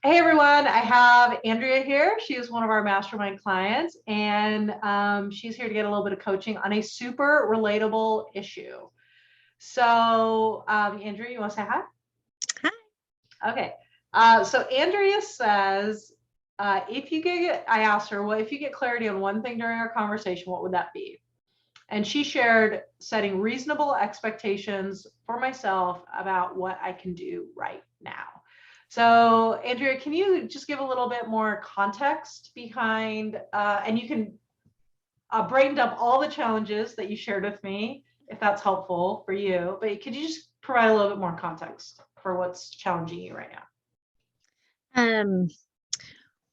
Hey everyone, I have Andrea here. She is one of our mastermind clients, and she's here to get a little bit of coaching on a super relatable issue. So, Andrea, you want to say hi? Hi. Okay. So Andrea says, I asked her, well, if you get clarity on one thing during our conversation, what would that be? And she shared setting reasonable expectations for myself about what I can do right now. So, Andrea, can you just give a little bit more context behind, and you can brain dump all the challenges that you shared with me, if that's helpful for you, but could you just provide a little bit more context for what's challenging you right now?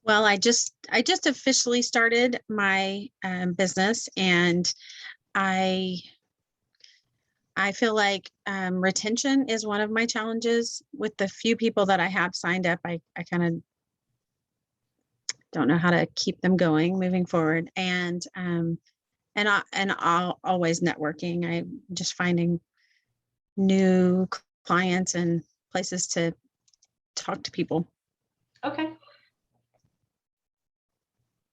Well, I just officially started my business, and I feel like retention is one of my challenges. With the few people that I have signed up, I kind of don't know how to keep them going moving forward. And I'll always networking. I'm just finding new clients and places to talk to people. Okay.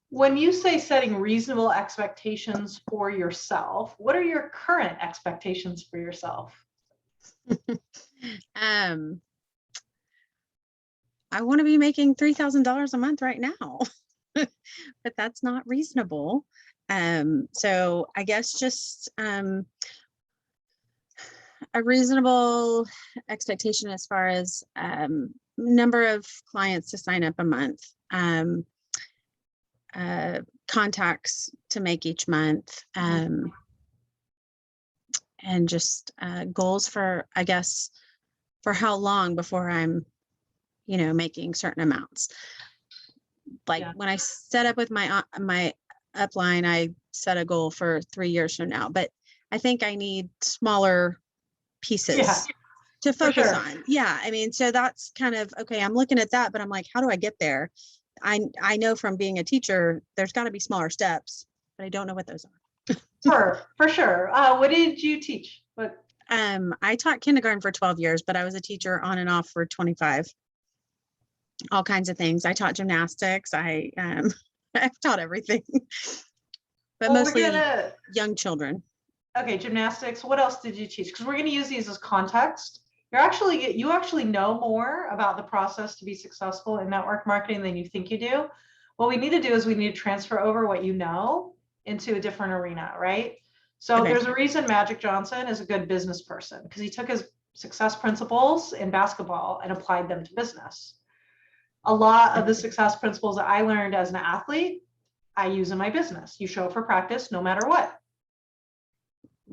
When you say setting reasonable expectations for yourself, what are your current expectations for yourself? I want to be making $3,000 a month right now, but that's not reasonable. So I guess just a reasonable expectation as far as number of clients to sign up a month, contacts to make each month, and just goals for, I guess, for how long before I'm making certain amounts. Like when I set up with my upline, I set a goal for 3 years from now, but I think I need smaller pieces to focus on. Yeah. I mean, so that's kind of, okay, I'm looking at that, but I'm like, how do I get there? I know from being a teacher, there's got to be smaller steps, but I don't know what those are. For sure. What did you teach? I taught kindergarten for 12 years, but I was a teacher on and off for 25. All kinds of things. I taught gymnastics. I've taught everything, but mostly young children. Okay, gymnastics. What else did you teach? Because we're going to use these as context. You actually know more about the process to be successful in network marketing than you think you do. What we need to do is we need to transfer over what you know into a different arena, right? So there's a reason Magic Johnson is a good business person, because he took his success principles in basketball and applied them to business. A lot of the success principles that I learned as an athlete, I use in my business. You show up for practice no matter what.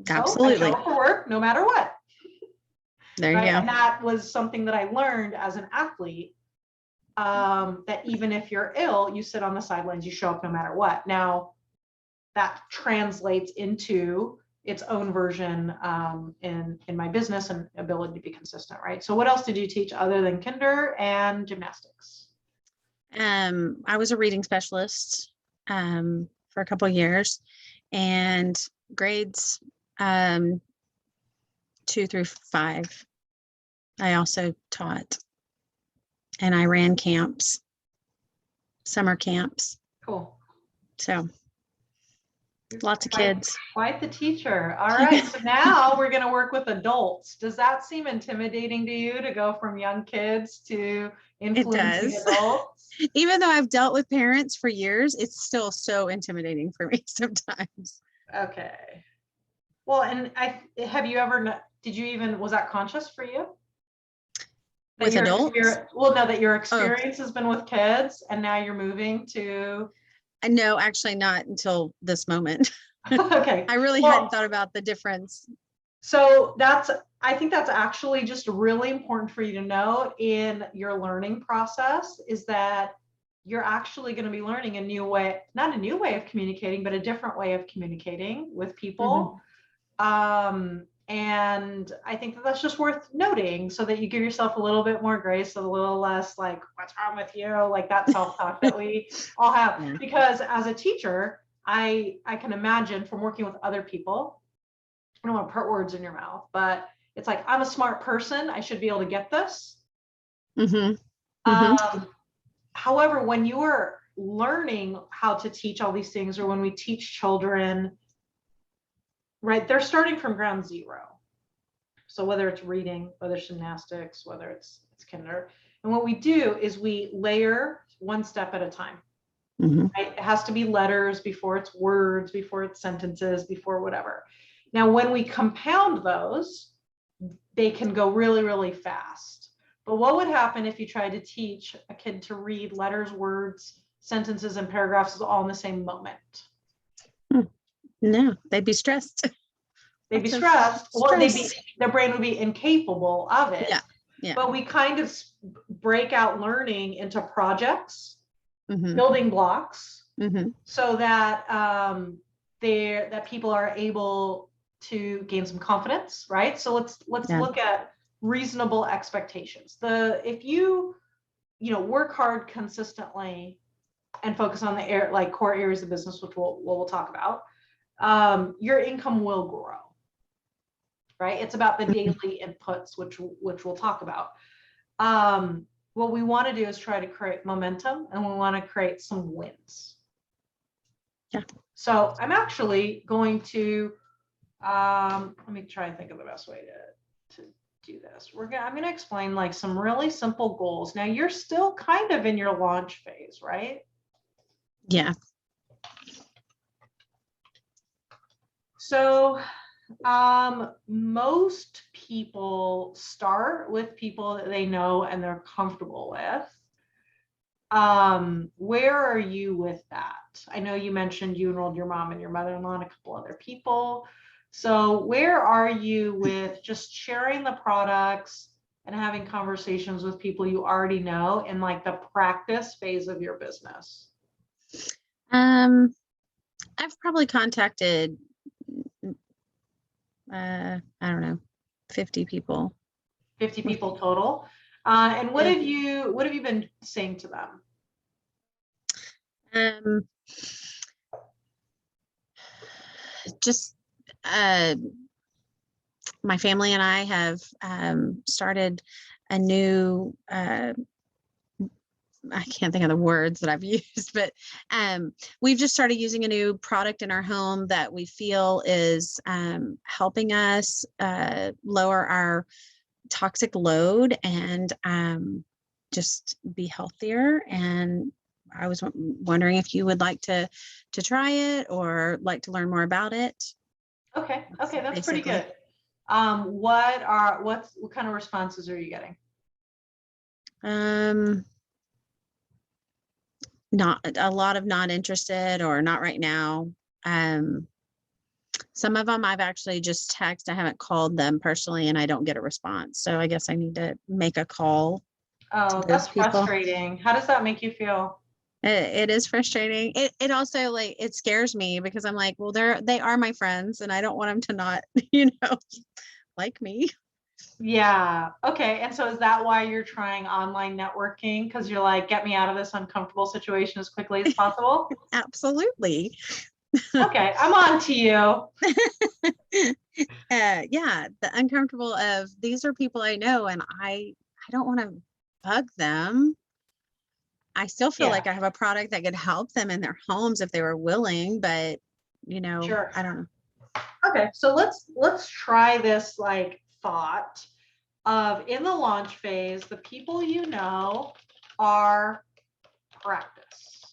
Absolutely. So I show up for work no matter what. There you go. And that was something that I learned as an athlete, that even if you're ill, you sit on the sidelines, you show up no matter what. Now, that translates into its own version in my business and ability to be consistent, right? So what else did you teach other than kinder and gymnastics? I was a reading specialist for a couple of years, and grades 2 through 5. I also taught, and I ran camps, summer camps. Cool. So lots of kids. Quite the teacher. All right. So now we're going to work with adults. Does that seem intimidating to you, to go from young kids to influencing adults? Even though I've dealt with parents for years, it's still so intimidating for me sometimes. Okay. Well, and was that conscious for you? With adults? That your experience has been with kids, and now you're moving to... No, actually not until this moment. Okay. I really hadn't thought about the difference. So I think that's actually just really important for you to know in your learning process, is that you're actually going to be learning a new way, not a new way of communicating, but a different way of communicating with people. And I think that that's just worth noting, so that you give yourself a little bit more grace, a little less like, what's wrong with you? Like that self-talk that we all have. Yeah. Because as a teacher, I can imagine from working with other people, I don't want to put words in your mouth, but it's like, I'm a smart person. I should be able to get this. However, when you are learning how to teach all these things, or when we teach children, right, they're starting from ground zero. So whether it's reading, whether it's gymnastics, whether it's kinder, and what we do is we layer one step at a time. Right? It has to be letters before it's words, before it's sentences, before whatever. Now, when we compound those, they can go really, really fast. But what would happen if you tried to teach a kid to read letters, words, sentences, and paragraphs all in the same moment? No, they'd be stressed. They'd be stressed. Well, their brain would be incapable of it. Yeah. But we kind of break out learning into projects, building blocks, so that that people are able to gain some confidence, right? So let's look at reasonable expectations. If you work hard consistently and focus on the core areas of business, which we'll talk about, your income will grow, right? It's about the daily inputs, which we'll talk about. What we want to do is try to create momentum, and we want to create some wins. Yeah. So I'm actually going to let me try and think of the best way to do this. I'm going to explain like some really simple goals. Now you're still kind of in your launch phase, right? Yeah. So most people start with people that they know and they're comfortable with. Where are you with that? I know you mentioned you enrolled your mom and your mother-in-law and a couple other people. So where are you with just sharing the products and having conversations with people you already know in like the practice phase of your business? I've probably contacted, I don't know, 50 people. 50 people total. And what have you been saying to them? Just my family and I have started a new I can't think of the words that I've used, but we've just started using a new product in our home that we feel is helping us lower our toxic load and just be healthier. And I was wondering if you would like to try it or like to learn more about it. Okay, that's basically pretty good. What kind of responses are you getting? Not a lot of not interested or not right now. Some of them I've actually just texted. I haven't called them personally and I don't get a response. So I guess I need to make a call. Oh, that's frustrating. How does that make you feel? It is frustrating. It also like, it scares me because I'm like, well, they are my friends and I don't want them to not, like me. Yeah. Okay. And so is that why you're trying online networking? Because you're like, get me out of this uncomfortable situation as quickly as possible? Absolutely. Okay. I'm on to you. Yeah. The uncomfortable of these are people I know and I don't want to bug them. I still feel like I have a product that could help them in their homes if they were willing, but Sure. I don't know. Okay. So let's try this like thought of in the launch phase, the people you know are practice.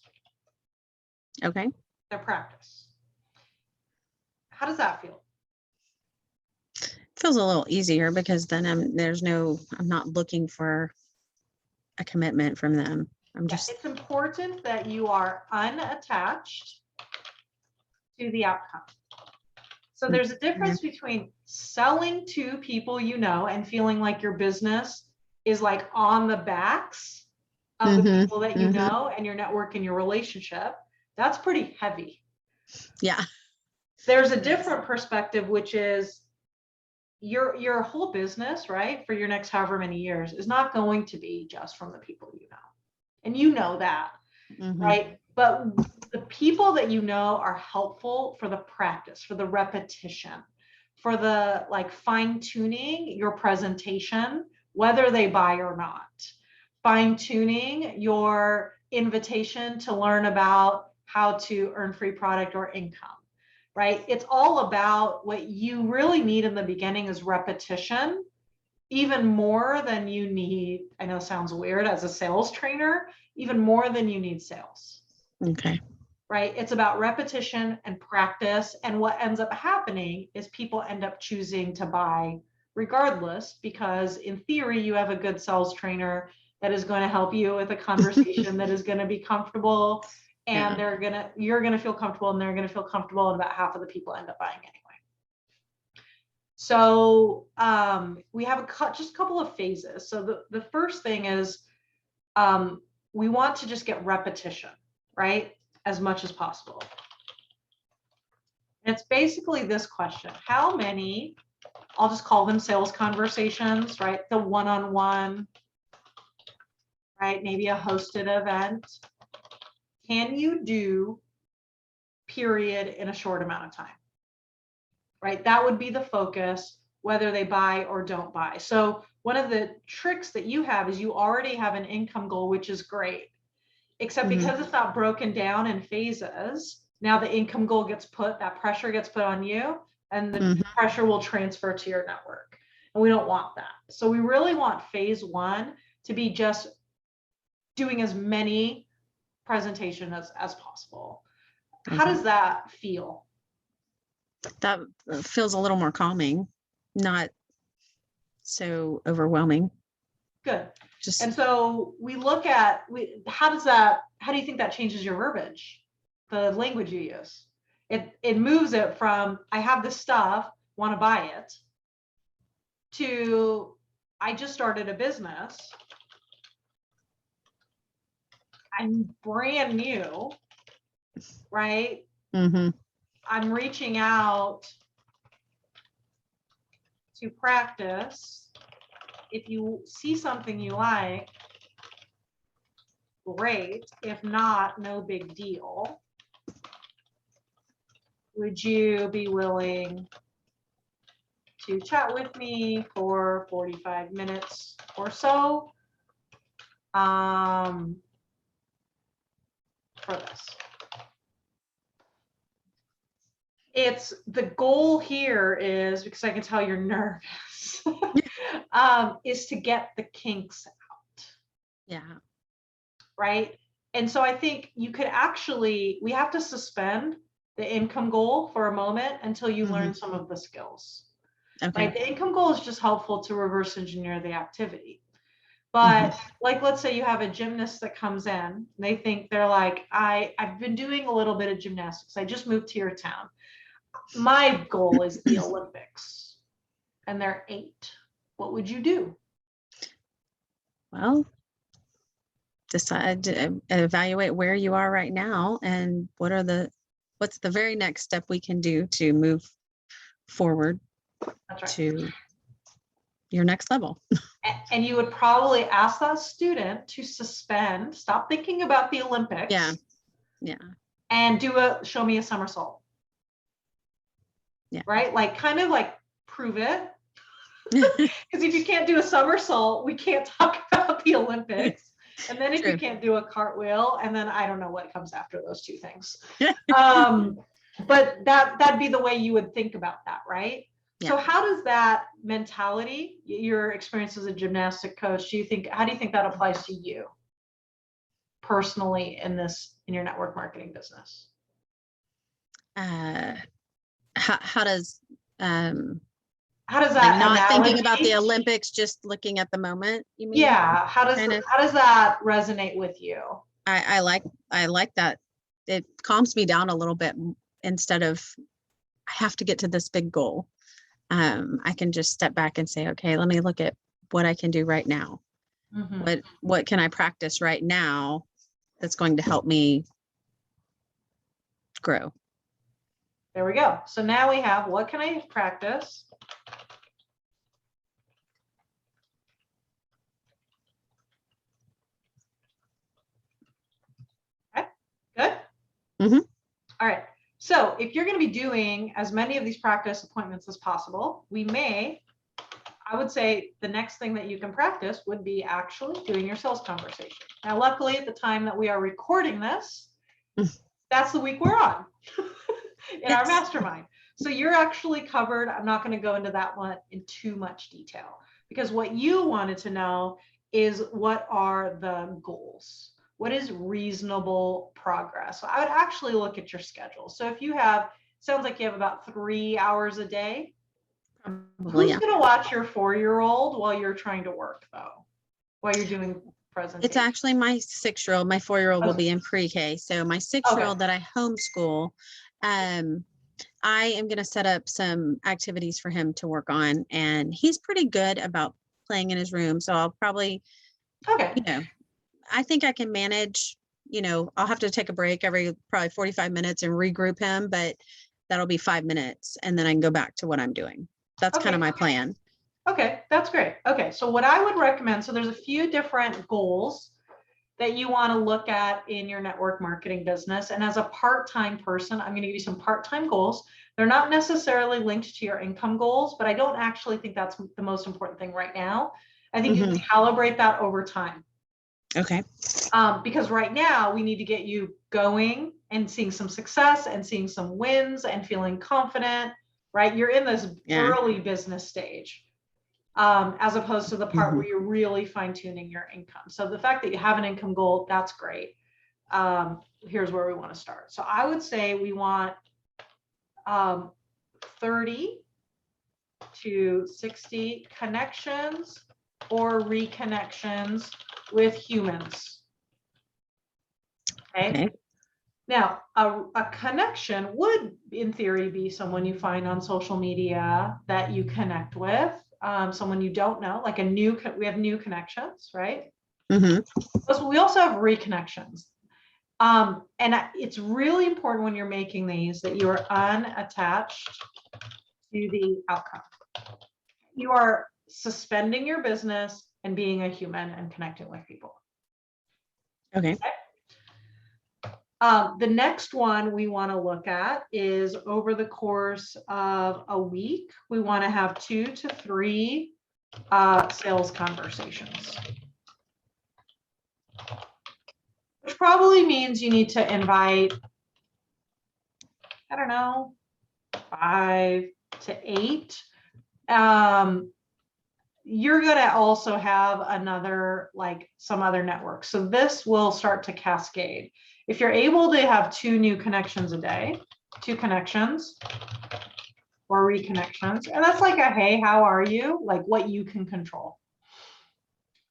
Okay. They're practice. How does that feel? It feels a little easier because then I'm not looking for a commitment from them. It's important that you are unattached to the outcome. So there's a difference between selling to people you know and feeling like your business is like on the backs of the people that you know and your network and your relationship. That's pretty heavy. Yeah. There's a different perspective, which is your whole business, right, for your next however many years is not going to be just from the people you know. And you know that, right? But the people that you know are helpful for the practice, for the repetition, for the like fine tuning your presentation, whether they buy or not, fine-tuning your invitation to learn about how to earn free product or income, right? It's all about what you really need in the beginning is repetition, even more than you need. I know it sounds weird as a sales trainer, even more than you need sales. Okay. Right? It's about repetition and practice. And what ends up happening is people end up choosing to buy regardless, because in theory, you have a good sales trainer that is going to help you with a conversation that is going to be comfortable, and you're going to feel comfortable, and they're going to feel comfortable, and about half of the people end up buying anyway. So we have just a couple of phases. So the first thing is we want to just get repetition, right? As much as possible. And it's basically this question: how many, I'll just call them sales conversations, right? The one-on-one, right? Maybe a hosted event. Can you do, period, in a short amount of time? Right? That would be the focus, whether they buy or don't buy. So one of the tricks that you have is you already have an income goal, which is great. Except because it's not broken down in phases, now the income goal gets that pressure gets put on you, and the pressure will transfer to your network. And we don't want that. So we really want phase one to be just doing as many presentations as possible. How does that feel? That feels a little more calming, not so overwhelming. Good. And so we look at, how do you think that changes your verbiage, the language you use? It moves it from, I have this stuff, want to buy it, to, I just started a business, I'm brand new, right? I'm reaching out to practice. If you see something you like, great. If not, no big deal. Would you be willing to chat with me for 45 minutes or so for this? It's the goal here is, because I can tell you're nervous, is to get the kinks out. Yeah. Right. And so I think you could actually, we have to suspend the income goal for a moment until you learn some of the skills. Okay. Right. The income goal is just helpful to reverse engineer the activity. But like, let's say you have a gymnast that comes in, and they think, they're like, I've been doing a little bit of gymnastics. I just moved to your town. My goal is the Olympics, and they're 8. What would you do? Well, decide to evaluate where you are right now, and what's the very next step we can do to move forward. That's right. To your next level. And you would probably ask that student to stop thinking about the Olympics. Yeah. And show me a somersault. Yeah. Right? Like, kind of like, prove it. Because if you can't do a somersault, we can't talk about the Olympics. And then if you can't do a cartwheel, and then I don't know what comes after those two things. But that'd be the way you would think about that, right? Yeah. So how does that mentality, your experience as a gymnastic coach, how do you think that applies to you personally in your network marketing business? How does that, like, not thinking about the Olympics, just looking at the moment, you mean? Yeah. How does that resonate with you? I like that. It calms me down a little bit. Instead of, I have to get to this big goal. I can just step back and say, okay, let me look at what I can do right now. What can I practice right now that's going to help me grow? There we go. So now we have, what can I practice? Okay, good. All right. So if you're going to be doing as many of these practice appointments as possible, I would say the next thing that you can practice would be actually doing your sales conversation. Now, luckily, at the time that we are recording this, that's the week we're on in our mastermind. So you're actually covered. I'm not going to go into that one in too much detail, because what you wanted to know is, what are the goals? What is reasonable progress? So I would actually look at your schedule. So if you have, sounds like you have about 3 hours a day. Probably, Who's going to watch your 4-year-old while you're trying to work, though, while you're doing presentations? It's actually my 6-year-old. My 4-year-old will be in pre-K. So my 6-year-old that I homeschool, I am going to set up some activities for him to work on, and he's pretty good about playing in his room. So I'll probably, I think I can manage, I'll have to take a break every probably 45 minutes and regroup him, but that'll be 5 minutes. And then I can go back to what I'm doing. That's kind of my plan. Okay, that's great. Okay, so what I would recommend, so there's a few different goals that you want to look at in your network marketing business. And as a part-time person, I'm going to give you some part-time goals. They're not necessarily linked to your income goals, but I don't actually think that's the most important thing right now. I think you can calibrate that over time. Okay. Because right now we need to get you going and seeing some success and seeing some wins and feeling confident, right? You're in this early business stage, as opposed to the part where you're really fine-tuning your income. So the fact that you have an income goal, that's great. Here's where we want to start. So I would say we want 30 to 60 connections or reconnections with humans. Okay. Now, a connection would, in theory, be someone you find on social media that you connect with, someone you don't know, like we have new connections, right? We also have reconnections. And it's really important when you're making these that you are unattached to the outcome. You are suspending your business and being a human and connecting with people. Okay. The next one we want to look at is, over the course of a week, we want to have 2 to 3 sales conversations. Which probably means you need to invite, 5 to 8. You're going to also have some other networks. So this will start to cascade. If you're able to have 2 new connections a day, 2 connections or reconnections, and that's like a, hey, how are you? Like what you can control.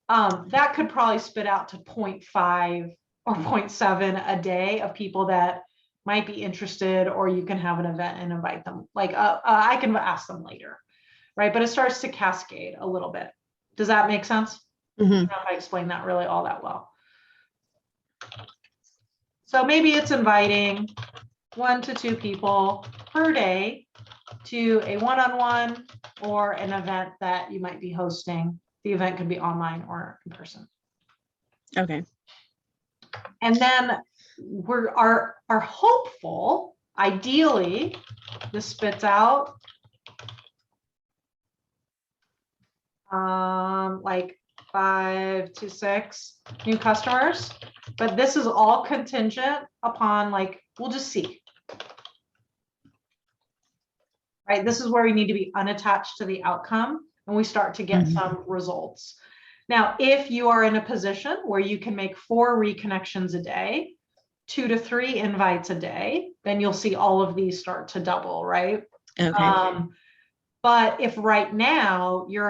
That could probably spit out to 0.5 or 0.7 a day of people that might be interested, or you can have an event and invite them. I can ask them later, right? But it starts to cascade a little bit. Does that make sense? I don't know if I explained that really all that well. So maybe it's inviting 1 to 2 people per day to a one-on-one or an event that you might be hosting. The event could be online or in person. Okay. And then our hopeful, ideally, this spits out like 5 to 6 new customers, but this is all contingent upon, we'll just see. Right, this is where we need to be unattached to the outcome and we start to get some results. Now, if you are in a position where you can make 4 reconnections a day, 2 to 3 invites a day, then you'll see all of these start to double, right? Okay. But if right now you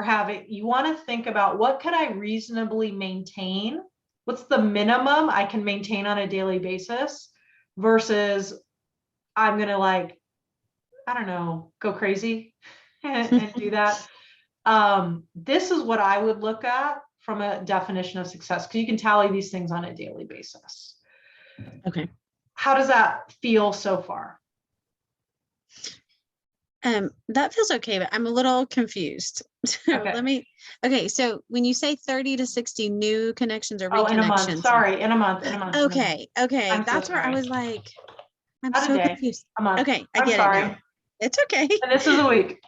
want to think about, what could I reasonably maintain? What's the minimum I can maintain on a daily basis versus I'm going to go crazy and do that. This is what I would look at from a definition of success, because you can tally these things on a daily basis. Okay. How does that feel so far? That feels okay, but I'm a little confused. Okay. So when you say 30 to 60 new connections or reconnections. In a month. Sorry, in a month. Okay. That's where I was like, I'm so confused. A month. Okay, I get it now. It's okay. And this is a week.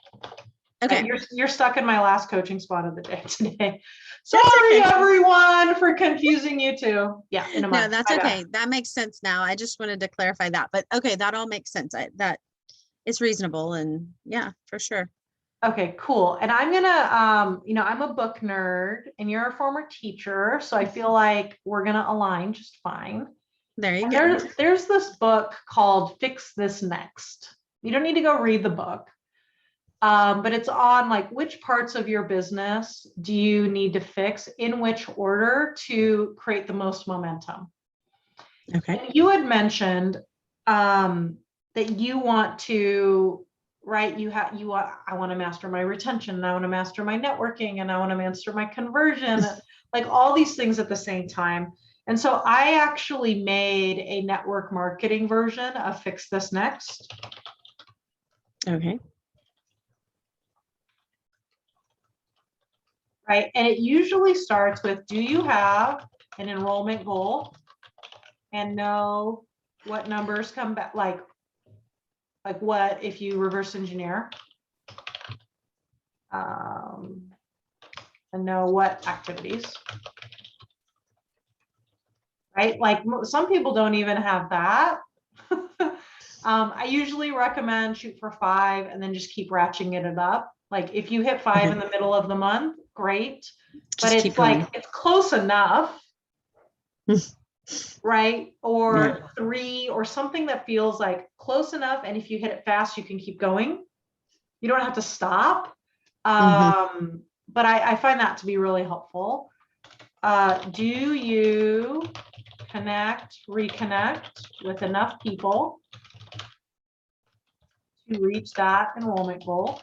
Okay. You're stuck in my last coaching spot of the day today. That's Sorry, okay. everyone, for confusing you too. Yeah, in a No, month. that's okay. That makes sense now. I just wanted to clarify that, but okay, that all makes sense. That it's reasonable, and yeah, for sure. Okay, cool. And I'm gonna, I'm a book nerd and you're a former teacher, so I feel like we're gonna align just fine. There you And go. there's this book called Fix This Next. You don't need to go read the book, but it's on like which parts of your business do you need to fix, in which order to create the most momentum. Okay. And you had mentioned that you want to, right? I want to master my retention, and I want to master my networking, and I want to master my conversion, like all these things at the same time. And so I actually made a network marketing version of Fix This Next. Okay. Right. And it usually starts with, do you have an enrollment goal and know what numbers come back? Like what, if you reverse engineer, and know what activities, right? Like some people don't even have that. I usually recommend shoot for 5 and then just keep ratcheting it up. Like if you hit 5 in the middle of the month, great. But Just it's like, it's close enough, right? Or 3 or something that feels like close enough. And if you hit it fast, you can keep going. You don't have to stop. But I find that to be really helpful. Do you reconnect with enough people to reach that enrollment goal?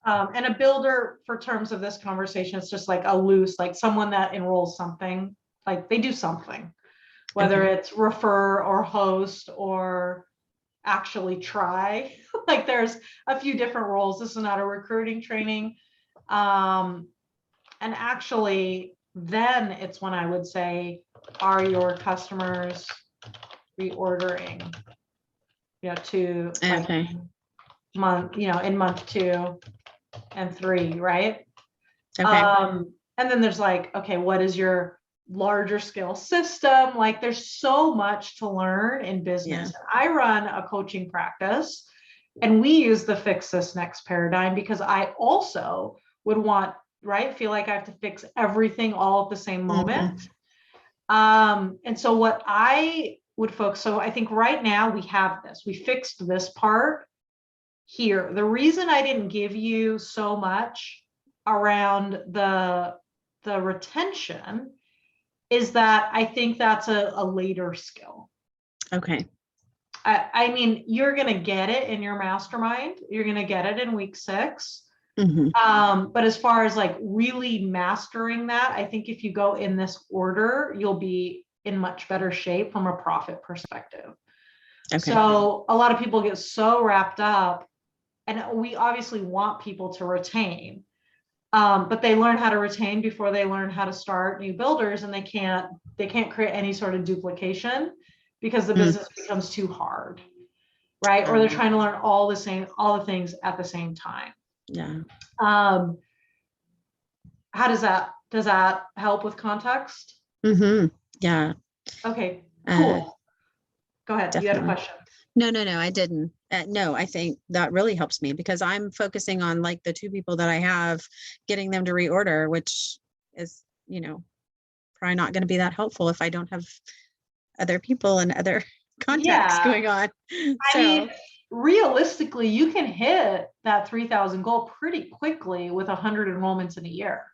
And a builder, for terms of this conversation, it's just like a loose, like someone that enrolls something, like they do something, whether it's refer or host or actually try. Like there's a few different roles. This is not a recruiting training. And actually, then it's when I would say, are your customers reordering, to like month, in month 2 and 3, right? And then there's like, okay, what is your larger scale system? Like there's so much to learn in business. I run a coaching practice and we use the Fix This Next paradigm because I also would want, right, feel like I have to fix everything all at the same moment. And so what I would focus, so I think right now we have this, we fixed this part here. The reason I didn't give you so much around the retention is that I think that's a later skill. Okay. I mean, you're going to get it in your mastermind. You're going to get it in week 6. But as far as like really mastering that, I think if you go in this order, you'll be in much better shape from a profit perspective. So a lot of people get so wrapped up, and we obviously want people to retain, but they learn how to retain before they learn how to start new builders, and they can't create any sort of duplication because the business becomes too hard, right? Or they're trying to learn all the things at the same time. How does that help with context? Yeah. Okay, cool. Go ahead. Definitely. You had a question. No, I didn't. No, I think that really helps me because I'm focusing on like the 2 people that I have, getting them to reorder, which is, probably not going to be that helpful if I don't have other people and other contacts going on. I mean, realistically, you can hit that 3,000 goal pretty quickly with 100 enrollments in a year.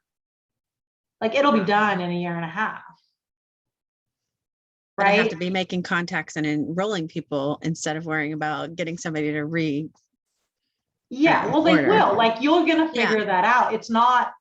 Like it'll be done in a year and a half. But I have to be making contacts and enrolling people instead of worrying about getting somebody to well, they will. Like you're gonna figure that out. It's not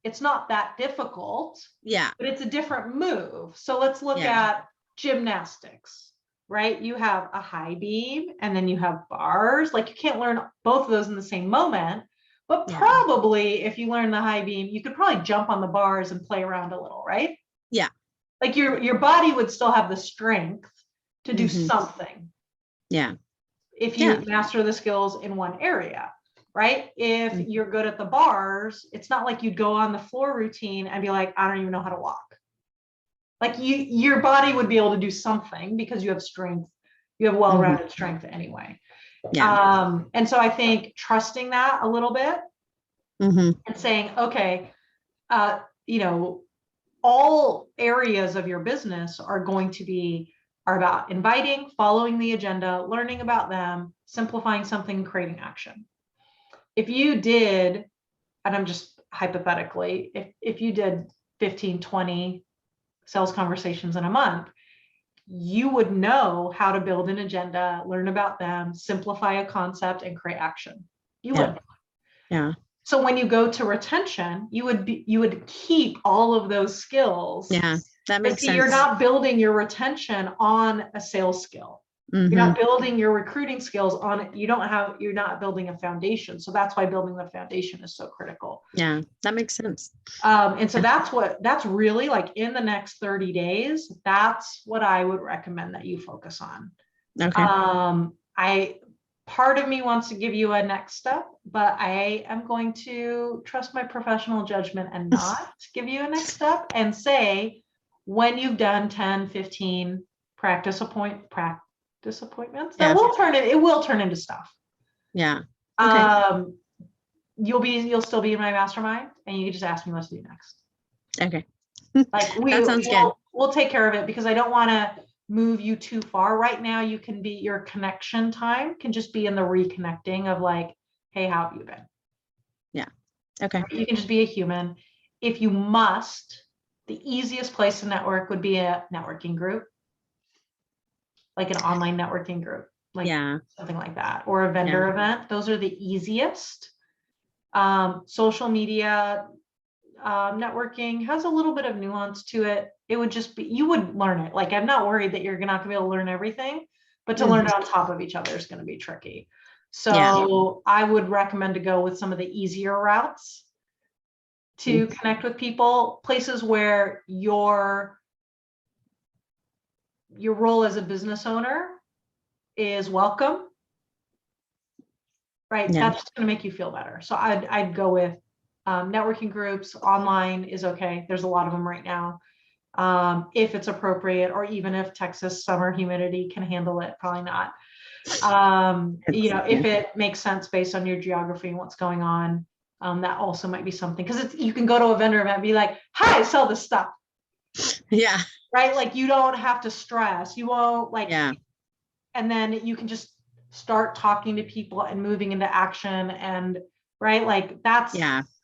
that difficult. But it's a different move. So let's look at gymnastics. right? You have a high beam and then you have bars. Like you can't learn both of those in the same moment, but Yeah. probably if you learn the high beam, you could probably jump on the bars and play around a little, right? Yeah. Like your body would still have the strength to do Mhm. something Yeah. if Yeah. you master the skills in one area, right? If Mhm. you're good at the bars, it's not like you'd go on the floor routine and be like, I don't even know how to walk. Like your body would be able to do something because you have strength, you have well-rounded strength anyway. Yeah. And so I think trusting that a little bit Mhm. and saying, okay, you know, all areas of your business are about inviting, following the agenda, learning about them, simplifying something, creating action. If you did, and I'm just hypothetically, if you did 15, 20 sales conversations in a month, you would know how to build an agenda, learn about them, simplify a concept, and create action. You Yeah. would. Yeah. So when you go to retention, you would keep all of those skills. Yeah. That But makes see, you're sense. not building your retention on a sales skill. You're not building your recruiting skills on it. You're not building a foundation. So that's why building the foundation is so critical. Yeah, that makes sense. And so that's really like in the next 30 days, that's what I would recommend that you focus on. Okay. Part of me wants to give you a next step, but I am going to trust my professional judgment and not give you a next step and say, when you've done 10, 15 practice appointments, Yeah. it will turn into stuff. Yeah. Okay. You'll still be in my mastermind and you can just ask me what to do next. Okay. Like That sounds good. we'll take care of it because I don't want to move you too far. Right now, your connection time can just be in the reconnecting of like, hey, how have you been? Yeah. Okay. You can just be a human. If you must, the easiest place to network would be a networking group, like an online networking group, like something like that, or a vendor event. Those are the easiest. Social media, networking has a little bit of nuance to it. It would just be, you would learn it. Like, I'm not worried that you're not gonna be able to learn everything, but to learn it on top of each other is going to be tricky. So I would recommend to go with some of the easier routes to connect with people, places where your role as a business owner is welcome, right? That's just going to make you feel better. So I'd go with networking groups. Online is okay. There's a lot of them right now. If it's appropriate, or even if Texas summer humidity can handle it, probably not. If it makes sense based on your geography and what's going on, that also might be something, because you can go to a vendor event and be like, hi, I sell this stuff. Yeah. Right. Like, you don't have to stress. You won't and then you can just start talking to people and moving into action. And right. Like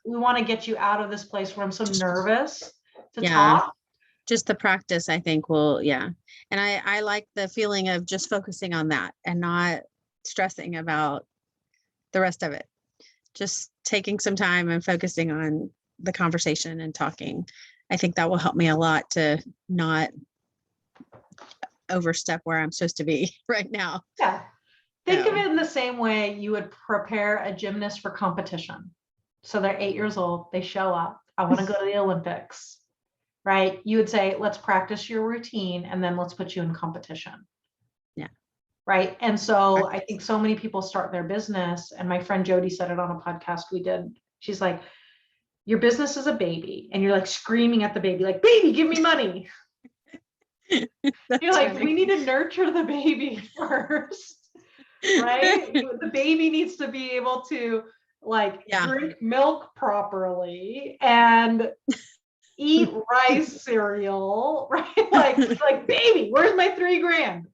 we want to get you out of this place where I'm so nervous to talk. Just the practice, I think and I like the feeling of just focusing on that and not stressing about the rest of it. Just taking some time and focusing on the conversation and talking. I think that will help me a lot to not overstep where I'm supposed to be right now. Yeah. Think of it in the same way you would prepare a gymnast for competition. So they're 8 years old, they show up, I want to go to the Olympics. Right? You would say, let's practice your routine and then let's put you in competition. Yeah. Right. And so I think so many people start their business, and my friend Jody said it on a podcast we did. She's like, your business is a baby, and you're like screaming at the baby, like, baby, give me money. You're like, we need to nurture the baby first. Right? The baby needs to be able to drink milk properly and eat rice cereal, right? Like, baby, where's my $3,000?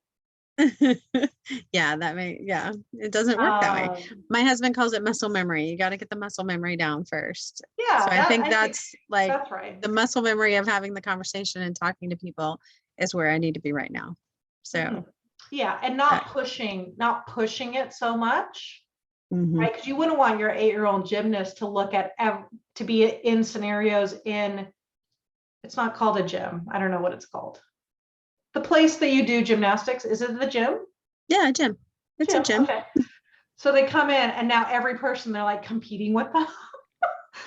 It doesn't work that way. My husband calls it muscle memory. You got to get the muscle memory down first. Yeah. So I think that's right. The muscle memory of having the conversation and talking to people is where I need to be right now. So yeah, and not pushing it so much. Right? Because you wouldn't want your 8-year-old gymnast to be in scenarios it's not called a gym. I don't know what it's called. the place that you do gymnastics, is it the gym? Yeah, gym. It's a gym. Okay. So they come in and now every person, they're like competing with them.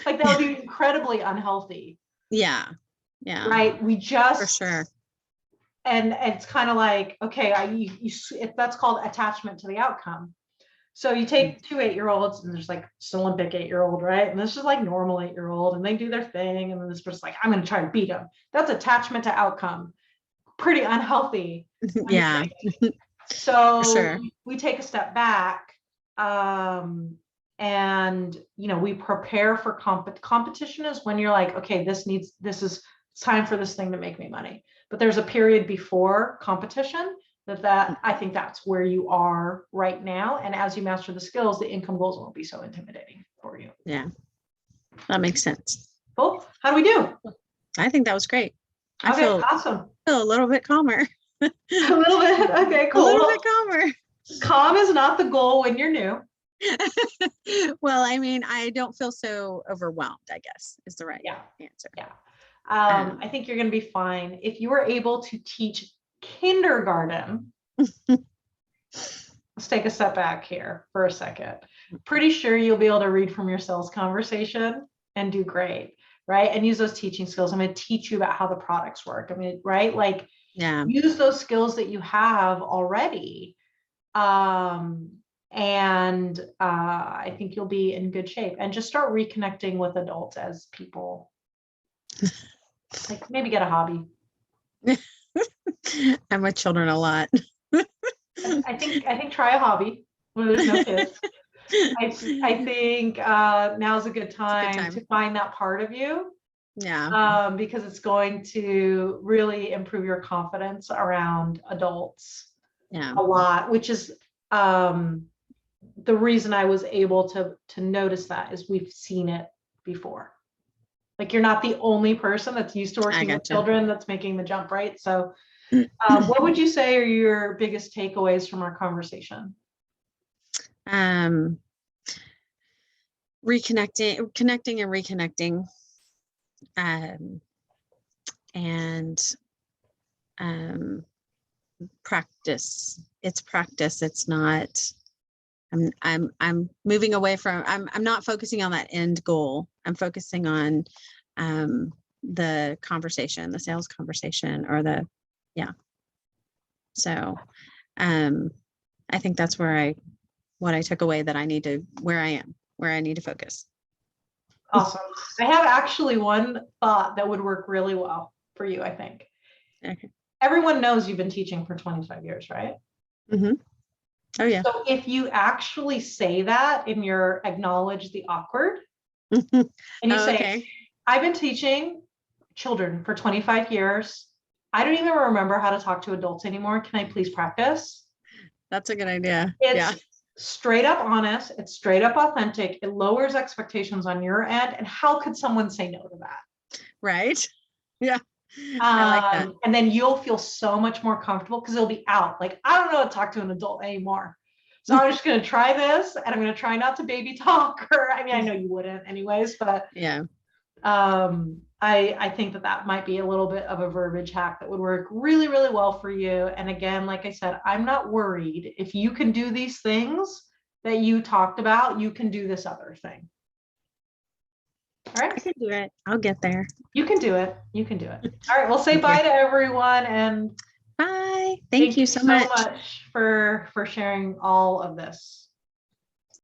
Like that would be incredibly unhealthy. Yeah. Yeah. Right. We just, for sure. And it's kind of like, okay, that's called attachment to the outcome. So you take 2 8-year-olds and there's like this Olympic 8-year-old, right? And this is like normal 8-year-old and they do their thing. And then this person's like, I'm going to try to beat them. That's attachment to outcome. Pretty unhealthy. Yeah. So sure. we take a step back, and we prepare for competition is when you're like, okay, it's time for this thing to make me money. But there's a period before competition that I think that's where you are right now. And as you master the skills, the income goals won't be so intimidating for you. Yeah, that makes sense. Cool. How do we do? I think that was great. I Okay, feel awesome. a little bit calmer. A little bit. Okay, cool. A little bit calmer. Calm is not the goal when you're new. Well, I mean, I don't feel so overwhelmed, I guess, is the right answer. Yeah. I think you're going to be fine. If you were able to teach kindergarten, let's take a step back here for a second. Pretty sure you'll be able to read from your sales conversation and do great, right? And use those teaching skills. I'm going to teach you about how the products work. I mean, right? Like, use those skills that you have already. And I think you'll be in good shape. And just start reconnecting with adults as people. Like maybe get a hobby. I'm with children a lot. I think try a hobby when there's no kids. I think now's a good time to find that part of you. Yeah. Because it's going to really improve your confidence around adults. Yeah. A lot, which is the reason I was able to notice that is we've seen it before. Like you're not the only person that's used to working with children that's making the jump, right? So what would you say are your biggest takeaways from our conversation? Connecting and reconnecting. And practice. It's practice. It's not, I'm moving away from, I'm not focusing on that end goal. I'm focusing on the conversation, the sales conversation, or so I think that's what I took away, that I need to, where I need to focus. Awesome. I have actually one thought that would work really well for you, I think. Okay. Everyone knows you've been teaching for 25 years, right? Mm-hmm. Oh, yeah. So if you actually say that in your acknowledge the awkward, and you say, I've been teaching children for 25 years. I don't even remember how to talk to adults anymore. Can I please practice? That's a good idea. It's straight up honest. It's straight up authentic. It lowers expectations on your end. And how could someone say no to that? Right. Yeah. I like that. And then you'll feel so much more comfortable because it'll be out. Like, I don't know how to talk to an adult anymore. So I'm just going to try this, and I'm going to try not to baby talk. Or, I mean, I know you wouldn't anyways, but I think that might be a little bit of a verbiage hack that would work really, really well for you. And again, like I said, I'm not worried. If you can do these things that you talked about, you can do this other thing. All right. I can do it. I'll get there. You can do it. You can do it. All right. Well, say bye to everyone, and bye. Thank you so much for sharing all of this.